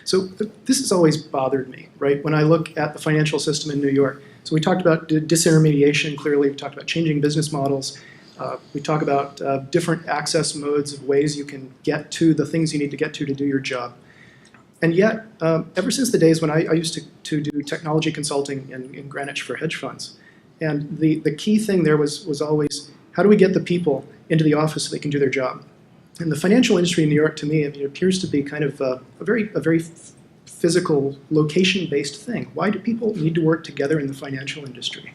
So this has always bothered me, right? When I look at the financial system in New York. So we talked about disintermediation, clearly. We talked about changing business models. We talk about different access modes of ways you can get to the things you need to get to do your job. And yet, ever since the days when I used to do technology consulting in Greenwich for hedge funds, and the key thing there was always, how do we get the people into the office so they can do their job? And the financial industry in New York, to me, it appears to be kind of a very physical, location-based thing. Why do people need to work together in the financial industry?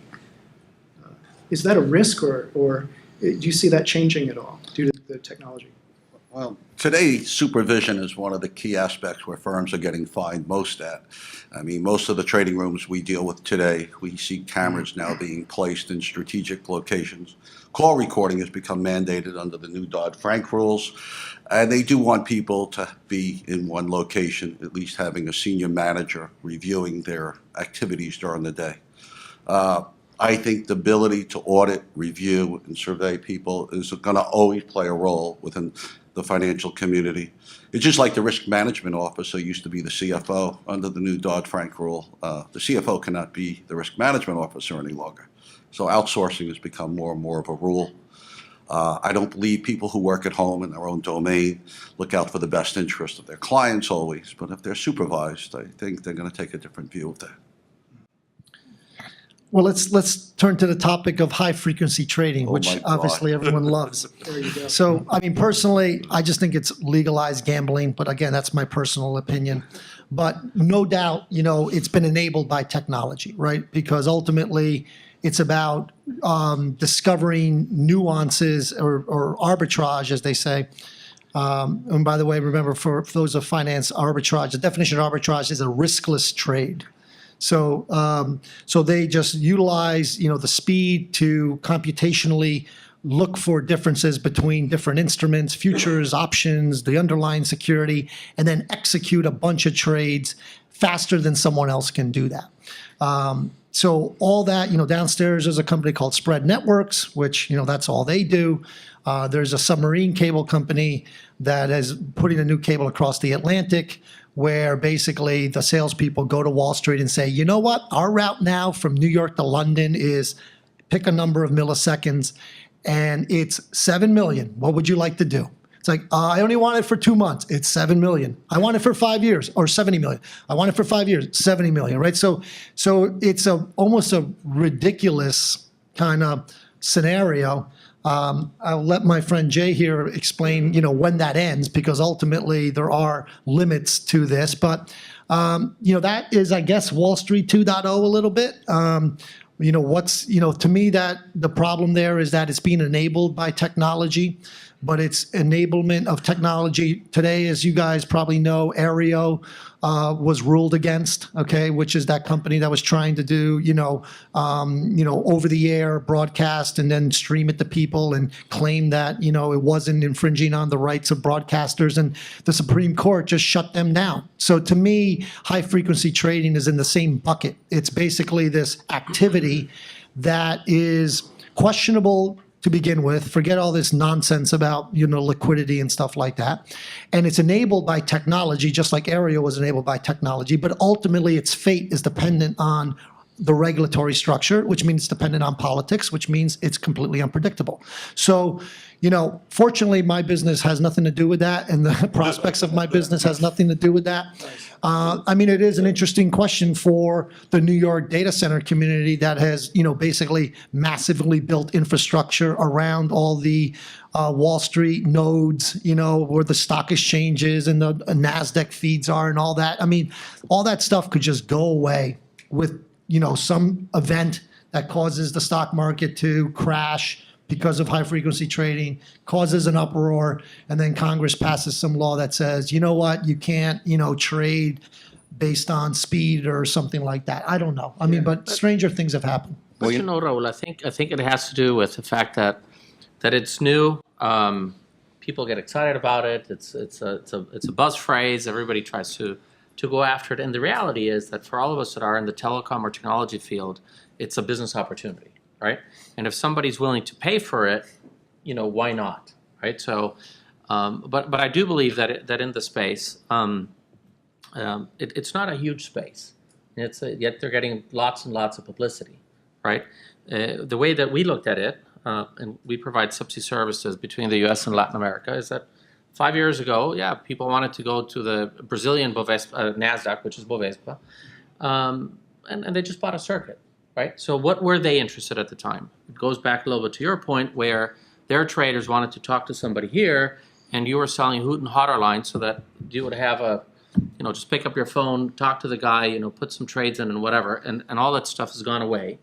Is that a risk, or do you see that changing at all due to the technology? Well, today, supervision is one of the key aspects where firms are getting fined most at. I mean, most of the trading rooms we deal with today, we see cameras now being placed in strategic locations. Call recording has become mandated under the new Dodd-Frank rules, and they do want people to be in one location, at least having a senior manager reviewing their activities during the day. I think the ability to audit, review, and survey people is going to always play a role within the financial community. It's just like the risk management officer used to be the CFO under the new Dodd-Frank rule. The CFO cannot be the risk management officer any longer. So outsourcing has become more and more of a rule. I don't believe people who work at home in their own domain look out for the best interest of their clients always, but if they're supervised, I think they're going to take a different view of that. Well, let's turn to the topic of high-frequency trading, which obviously everyone loves. There you go. So, I mean, personally, I just think it's legalized gambling, but again, that's my personal opinion. But no doubt, it's been enabled by technology, right? Because ultimately, it's about discovering nuances or arbitrage, as they say. And by the way, remember, for those of finance, arbitrage, the definition of arbitrage is a riskless trade. So they just utilize, the speed to computationally look for differences between different instruments, futures, options, the underlying security, and then execute a bunch of trades faster than someone else can do that. So all that, downstairs there's a company called Spread Networks, which, that's all they do. There's a submarine cable company that is putting a new cable across the Atlantic, where basically the salespeople go to Wall Street and say, you know what, our route now from New York to London is, pick a number of milliseconds, and it's 7 million. What would you like to do? It's like, I only want it for 2 months. It's 7 million. I want it for 5 years, or 70 million. I want it for 5 years, 70 million, right? So it's almost a ridiculous kind of scenario. I'll let my friend Jay here explain, when that ends, because ultimately there are limits to this. But, that is, I guess, Wall Street 2.0 a little bit. To me, that the problem there is that it's being enabled by technology, but it's enablement of technology today, as you guys probably know, Aereo was ruled against, okay, which is that company that was trying to do, over the air broadcast and then stream it to people and claim that, it wasn't infringing on the rights of broadcasters, and the Supreme Court just shut them down. So to me, high frequency trading is in the same bucket. It's basically this activity that is questionable to begin with. Forget all this nonsense about, liquidity and stuff like that. And it's enabled by technology, just like Aereo was enabled by technology, but ultimately its fate is dependent on the regulatory structure, which means it's dependent on politics, which means it's completely unpredictable. So, fortunately, my business has nothing to do with that, and the prospects of my business has nothing to do with that. It is an interesting question for the New York data center community that has, basically massively built infrastructure around all the Wall Street nodes, where the stock exchanges and the NASDAQ feeds are and all that. All that stuff could just go away with, some event that causes the stock market to crash because of high-frequency trading, causes an uproar, and then Congress passes some law that says, you know what, you can't, trade based on speed or something like that. I don't know. But stranger things have happened. But Raul, I think it has to do with the fact that it's new. People get excited about it. It's a buzz phrase. Everybody tries to go after it. And the reality is that for all of us that are in the telecom or technology field, it's a business opportunity. Right, and if somebody's willing to pay for it, why not, right? So, but I do believe that in the space, it's not a huge space. Yet they're getting lots and lots of publicity, right? The way that we looked at it, and we provide subsea services between the U.S. and Latin America, is that 5 years ago, yeah, people wanted to go to the Brazilian Bovespa, NASDAQ, which is Bovespa, and they just bought a circuit, right? So what were they interested at the time? It goes back a little bit to your point where their traders wanted to talk to somebody here, and you were selling hoot and hotter lines so that you would have just pick up your phone, talk to the guy, put some trades in and whatever, and all that stuff has gone away.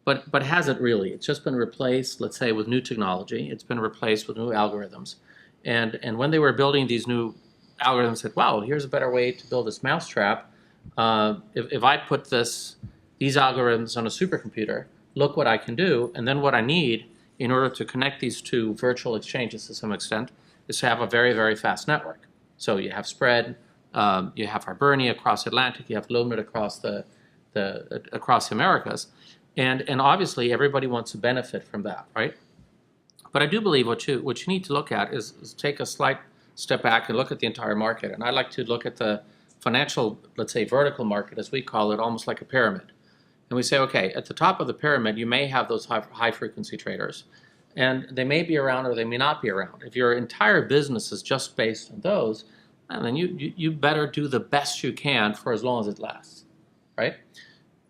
But hasn't really. It's just been replaced, let's say, with new technology. It's been replaced with new algorithms. And when they were building these new algorithms, said, wow, here's a better way to build this mousetrap. If I put these algorithms on a supercomputer, look what I can do. And then what I need in order to connect these two virtual exchanges to some extent is to have a very, very fast network. So you have spread, you have Hibernia across Atlantic, you have Lumen across the Americas. And obviously everybody wants to benefit from that, right? But I do believe what you need to look at is take a slight step back and look at the entire market. And I like to look at the financial, let's say, vertical market, as we call it, almost like a pyramid. And we say, okay, at the top of the pyramid, you may have those high frequency traders, and they may be around or they may not be around. If your entire business is just based on those, then you better do the best you can for as long as it lasts, right?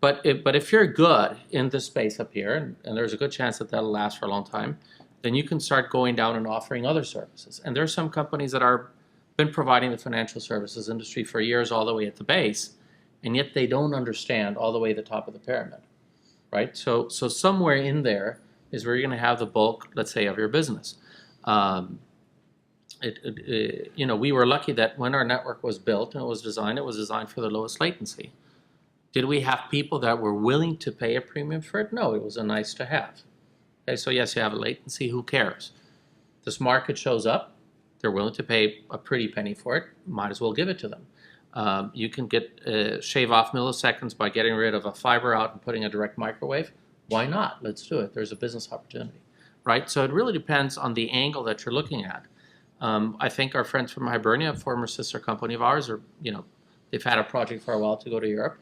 But if you're good in this space up here, and there's a good chance that that'll last for a long time, then you can start going down and offering other services. And there are some companies that are been providing the financial services industry for years all the way at the base, and yet they don't understand all the way at the top of the pyramid, right? So somewhere in there is where you're going to have the bulk, let's say, of your business. We were lucky that when our network was built and it was designed for the lowest latency. Did we have people that were willing to pay a premium for it? No, it was a nice to have. Okay, so yes, you have a latency, who cares? This market shows up, they're willing to pay a pretty penny for it, might as well give it to them. You can shave off milliseconds by getting rid of a fiber out and putting a direct microwave. Why not? Let's do it. There's a business opportunity, right? So it really depends on the angle that you're looking at. I think our friends from Hibernia, a former sister company of ours, they've had a project for a while to go to Europe.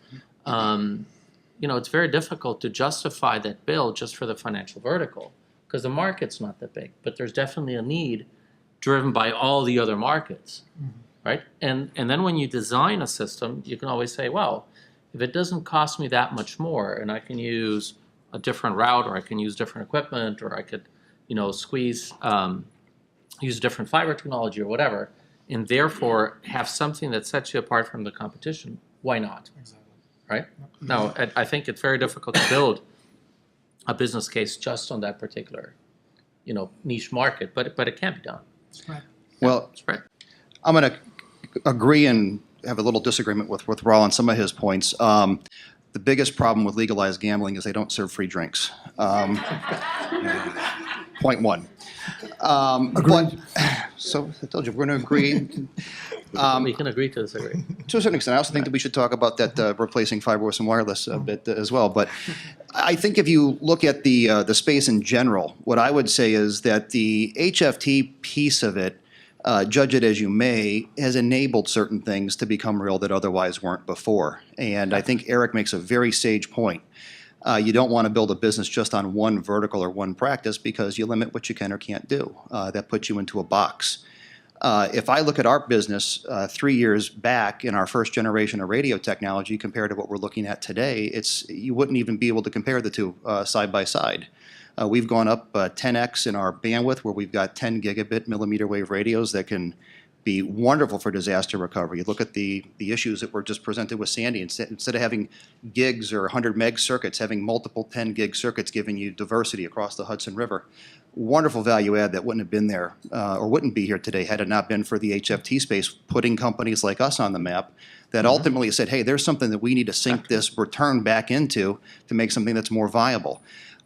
It's very difficult to justify that bill just for the financial vertical because the market's not that big, but there's definitely a need driven by all the other markets, right? And then when you design a system, you can always say, well, if it doesn't cost me that much more and I can use a different route or I can use different equipment or I could, use different fiber technology or whatever, and therefore have something that sets you apart from the competition, why not? Exactly. Right? Now, I think it's very difficult to build a business case just on that particular, niche market, but it can be done. Right. Well, Right. I'm going to agree and have a little disagreement with Raul on some of his points. The biggest problem with legalized gambling is they don't serve free drinks. Point one. But, so I told you, we're going to agree. We can agree to disagree. To a certain extent, I also think that we should talk about that replacing fiber with some wireless a bit as well. But I think if you look at the space in general, what I would say is that the HFT piece of it, judge it as you may, has enabled certain things to become real that otherwise weren't before. And I think Eric makes a very sage point. You don't want to build a business just on one vertical or one practice because you limit what you can or can't do. That puts you into a box. If I look at our business 3 years back in our first generation of radio technology compared to what we're looking at today, you wouldn't even be able to compare the two side by side. We've gone up 10x in our bandwidth, where we've got 10 gigabit millimeter wave radios that can be wonderful for disaster recovery. You look at the issues that were just presented with Sandy. Instead of having gigs or 100 meg circuits, having multiple 10 gig circuits giving you diversity across the Hudson River. Wonderful value add that wouldn't have been there or wouldn't be here today had it not been for the HFT space putting companies like us on the map that ultimately said, hey, there's something that we need to sink this return back into to make something that's more viable.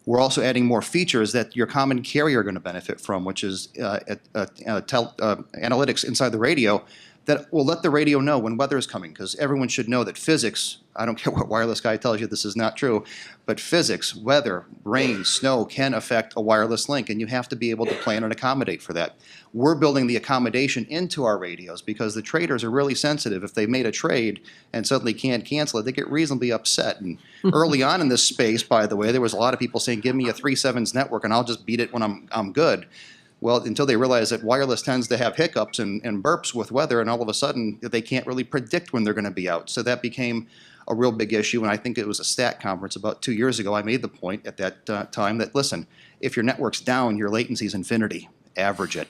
We're also adding more features that your common carrier are going to benefit from, which is analytics inside the radio that will let the radio know when weather is coming, because everyone should know that physics I don't care what wireless guy tells you, this is not true, but physics, weather, rain, snow can affect a wireless link, and you have to be able to plan and accommodate for that. We're building the accommodation into our radios because the traders are really sensitive. If they made a trade and suddenly can't cancel it, they get reasonably upset. And early on in this space, by the way, there was a lot of people saying, give me a 3.7s network and I'll just beat it when I'm good. Well, until they realize that wireless tends to have hiccups and burps with weather, and all of a sudden they can't really predict when they're going to be out. So that became a real big issue, and I think it was a STAT conference about 2 years ago. I made the point at that time that, listen, if your network's down, your latency is infinity. Average it.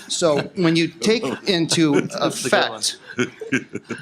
So when you take into effect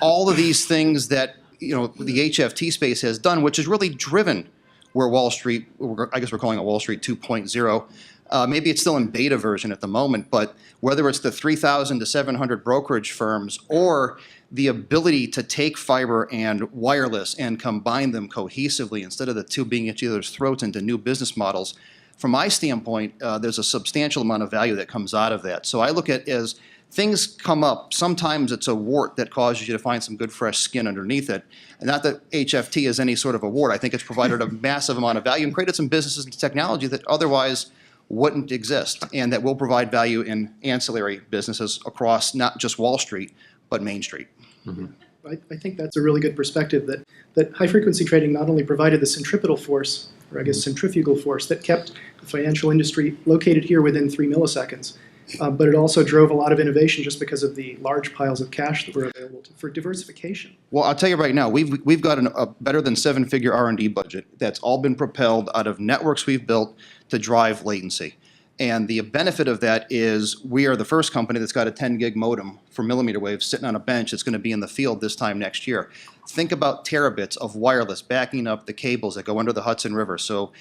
all of these things that the HFT space has done, which has really driven where Wall Street, I guess we're calling it Wall Street 2.0. Maybe it's still in beta version at the moment, but whether it's the 3,000 to 700 brokerage firms or the ability to take fiber and wireless and combine them cohesively instead of the two being at each other's throats into new business models, from my standpoint, there's a substantial amount of value that comes out of that. So I look at it as things come up. Sometimes it's a wart that causes you to find some good fresh skin underneath it. And not that HFT is any sort of a wart. I think it's provided a massive amount of value and created some businesses and technology that otherwise wouldn't exist, and that will provide value in ancillary businesses across not just Wall Street, but Main Street. Mm-hmm. I think that's a really good perspective, that high-frequency trading not only provided the centripetal force, or I guess centrifugal force, that kept the financial industry located here within 3 milliseconds, but it also drove a lot of innovation just because of the large piles of cash that were available for diversification. Well, I'll tell you right now, we've got a better than 7-figure R&D budget that's all been propelled out of networks we've built to drive latency. And the benefit of that is we are the first company that's got a 10 gig modem for millimeter wave sitting on a bench that's going to be in the field this time next year. Think about terabits of wireless backing up the cables that go under the Hudson River. So,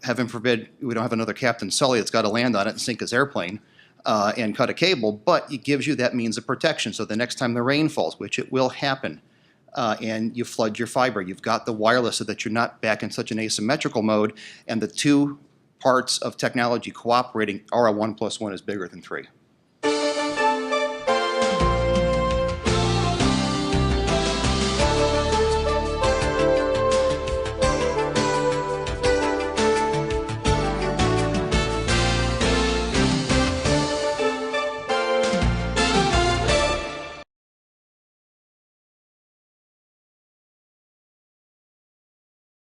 heaven forbid we don't have another Captain Sully that's got to land on it and sink his airplane and cut a cable, but it gives you that means of protection. So the next time the rain falls, which it will happen, and you flood your fiber, you've got the wireless so that you're not back in such an asymmetrical mode, and the two parts of technology cooperating are a 1 + 1 is bigger than 3.